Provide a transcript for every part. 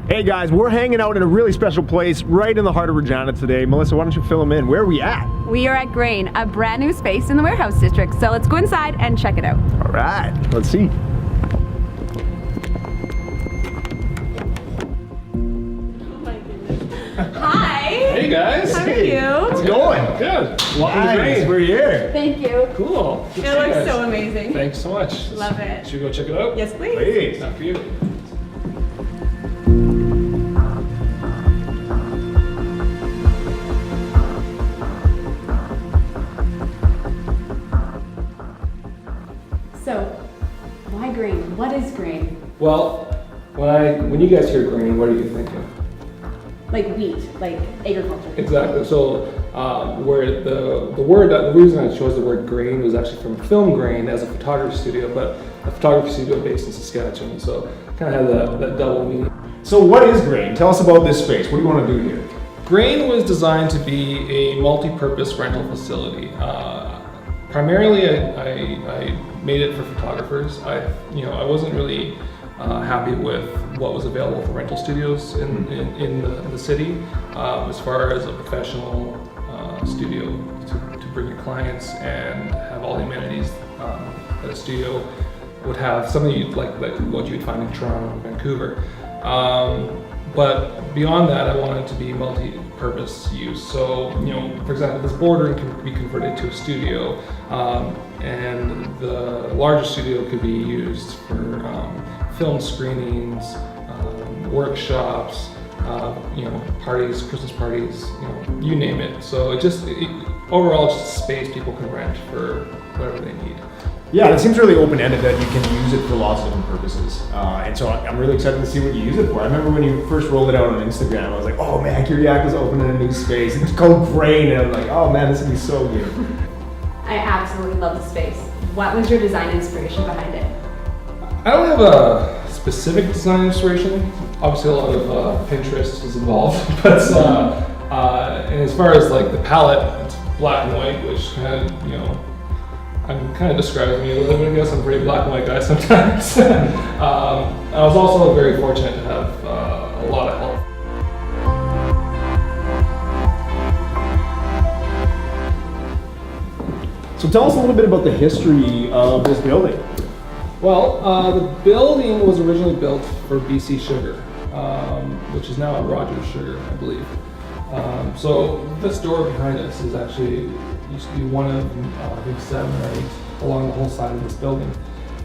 Hey guys, we're hanging out in a really special place right in the heart of Regina today. Melissa, why don't you fill them in? Where are we at? We are at Grain, a brand new space in the warehouse district. So let's go inside and check it out. All right, let's see. Hi. Hey guys. How are you? How's it going? Good. Nice, we're here. Thank you. Cool. Good to It see you looks guys. so amazing. Thanks so much. Love it. Should we go check it out? Yes, please. Please. After you. So, why grain? What is grain? Well, when you guys hear grain, what are you thinking? Like wheat, like agriculture. Exactly. So, where the reason I chose the word grain was actually from Film Grain as a photography studio, but a photography studio based in Saskatchewan. So, kind of had that double meaning. So what is Grain? Tell us about this space. What do you want to do here? Grain was designed to be a multi-purpose rental facility. Primarily, I made it for photographers. I wasn't really happy with what was available for rental studios in the city, as far as a professional studio to bring your clients and have all the amenities that a studio would have. Something like what you'd find in Toronto and Vancouver. But beyond that, I wanted to be multi-purpose use. So, for example, this boardroom can be converted to a studio, and the larger studio could be used for film screenings, workshops, parties, Christmas parties, you name it. So overall, it's just a space people can rent for whatever they need. Yeah, it seems really open-ended that you can use it for lots of different purposes. And so I'm really excited to see what you use it for. I remember when you first rolled it out on Instagram, I was like, oh man, Kiriako's opening a new space. It's called Grain, and I'm like, oh man, this would be so good. I absolutely love the space. What was your design inspiration behind it? I don't have a specific design inspiration. Obviously, a lot of Pinterest is involved, but and as far as like the palette, it's black and white, which kind of I'm kind of describing me a little bit. I guess I'm a pretty black and white guy sometimes. I was also very fortunate to have a lot of help. So tell us a little bit about the history of this building. Well, the building was originally built for BC Sugar, which is now at Rogers Sugar, I believe. So this door behind us is actually used to be one of, I think, 7 or 8 along the whole side of this building.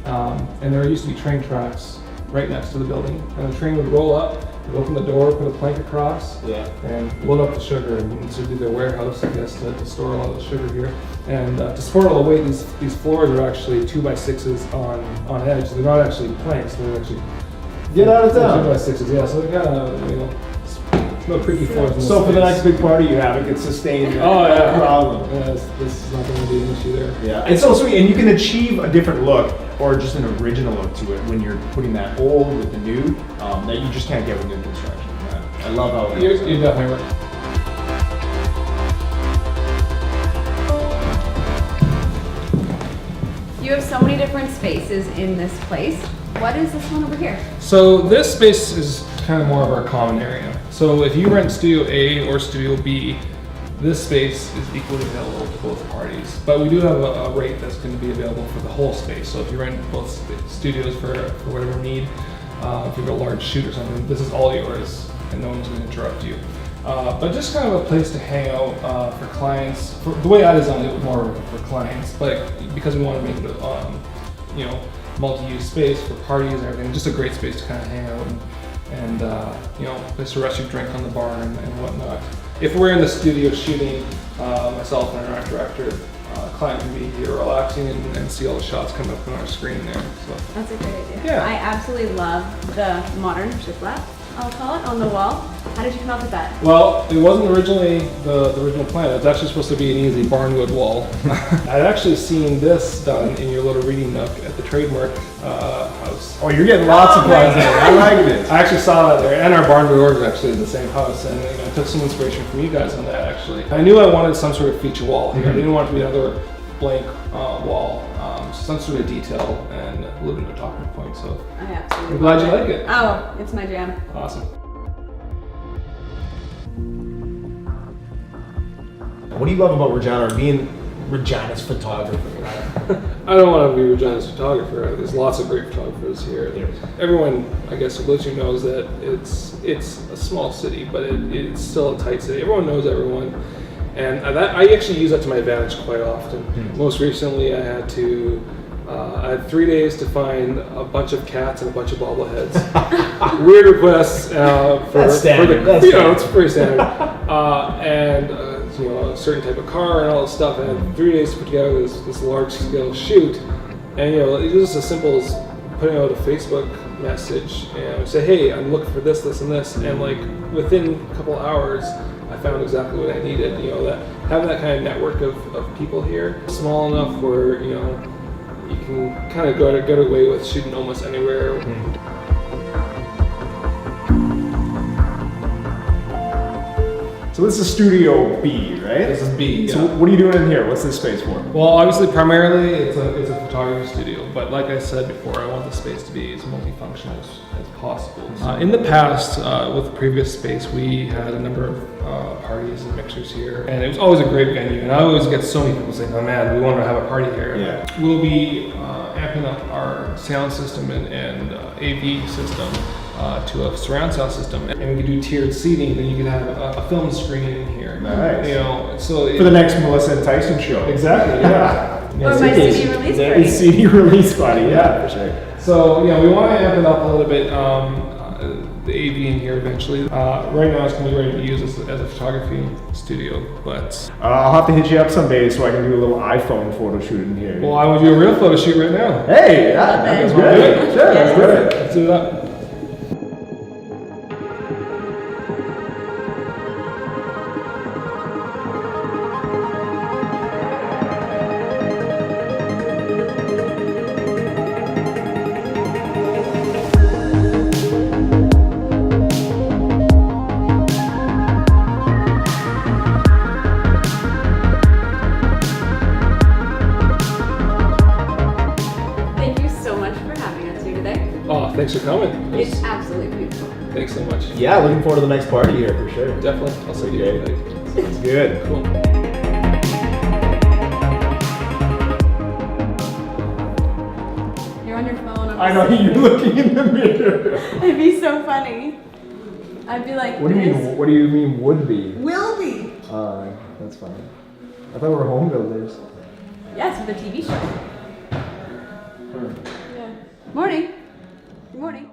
And there used to be train tracks right next to the building. And the train would roll up, they'd open the door, put a plank across, and load up the sugar. And this would be their warehouse, I guess, to store a lot of the sugar here. And to support all the weight, these floors are actually 2x6s on edge. They're not actually planks, they're actually Get out of town. 2x6s, yeah. So they kind of, no creaky floors in this So for the space. next big party you have, it can sustain Oh yeah, problem. Yeah, this is not going to be an issue there. Yeah, it's so sweet, and you can achieve a different look or just an original look to it when you're putting that old with the new that you just can't get with new construction. I love how You're definitely right. You have so many different spaces in this place. What is this one over here? So this space is kind of more of our common area. So if you rent Studio A or Studio B, this space is equally available to both parties. But we do have a rate that's going to be available for the whole space. So if you rent both studios for whatever need, if you have a large shoot or something, this is all yours and no one's going to interrupt you. But just kind of a place to hang out for clients. The way I designed it was more for clients, but because we want to make it multi-use space for parties and everything, just a great space to kind of hang out and place to rest your drink on the bar and whatnot. If we're in the studio shooting, myself and our art director, client can be here relaxing and see all the shots coming up on our screen there. So That's a great idea. Yeah. I absolutely love the modern shiplap, I'll call it, on the wall. How did you come up with that? well, it wasn't originally the original plan. It was actually supposed to be an easy barnwood wall. I'd actually seen this done in your little reading nook at the trademark house. Oh, you're getting lots of flies there. I like this. I actually saw that there, and our barn door is actually in the same house, and I took some inspiration from you guys on that actually. I knew I wanted some sort of feature wall here. I didn't want it to be another blank wall, some sort of detail and a little bit of a talking point. So I absolutely I'm glad you love like it. Oh, it's my jam. Awesome. What do you love about Regina or being Regina's photographer? I don't want to be Regina's photographer. There's lots of great photographers here. Yes. Everyone, I guess, who lives here knows that it's a small city, but it's still a tight city. Everyone knows everyone, and I actually use that to my advantage quite often. Most recently, I had 3 days to find a bunch of cats and a bunch of bobbleheads. Weird requests That's standard. it's pretty standard. A certain type of car and all this stuff. And I had 3 days to put together this large-scale shoot. And it was just as simple as putting out a Facebook message and say, "Hey, I'm looking for this, this, and this." And like within a couple hours, I found exactly what I needed. That having that kind of network of people here, small enough where you can kind of get away with shooting almost anywhere. So this is Studio B, right? This is B. So Yeah. what are you doing in here? What's this space for? Well, obviously, primarily it's a photography studio, but like I said before, I want the space to be as multifunctional as possible. In the past, with the previous space, we had a number of parties and mixers here, and it was always a great venue. And I always get so many people saying, "Oh man, we want to have a party here." Yeah. We'll be amping up our sound system and AV system to a surround sound system, and we could do tiered seating. Then you could have a film screen in here. Nice. For the next Melissa and Tyson show. Exactly. Yeah. Or my CD release party. CD release party. Yeah, for sure. So we want to amp it up a little bit. The AV in here eventually. Right now it's going to be ready to be used as a photography studio, but I'll have to hit you up someday so I can do a little iPhone photo shoot in here. well, I would do a real photo shoot right now. Hey, that's Love good. it. Sure, Yes. that's good. Let's do that. Thank you so much for having us here today. Oh, thanks for coming. It's absolutely beautiful. Thanks so much. Yeah, looking forward to the next party here for sure. Definitely. I'll send you Okay. an invite. It's good. Cool. You're on your phone. I know you're looking in the mirror. It'd be so funny. I'd be like, What do you this mean? What do you mean would be? will be. That's fine. I thought we were home builders. Yes, with a TV show. Yeah. Morning. Good morning.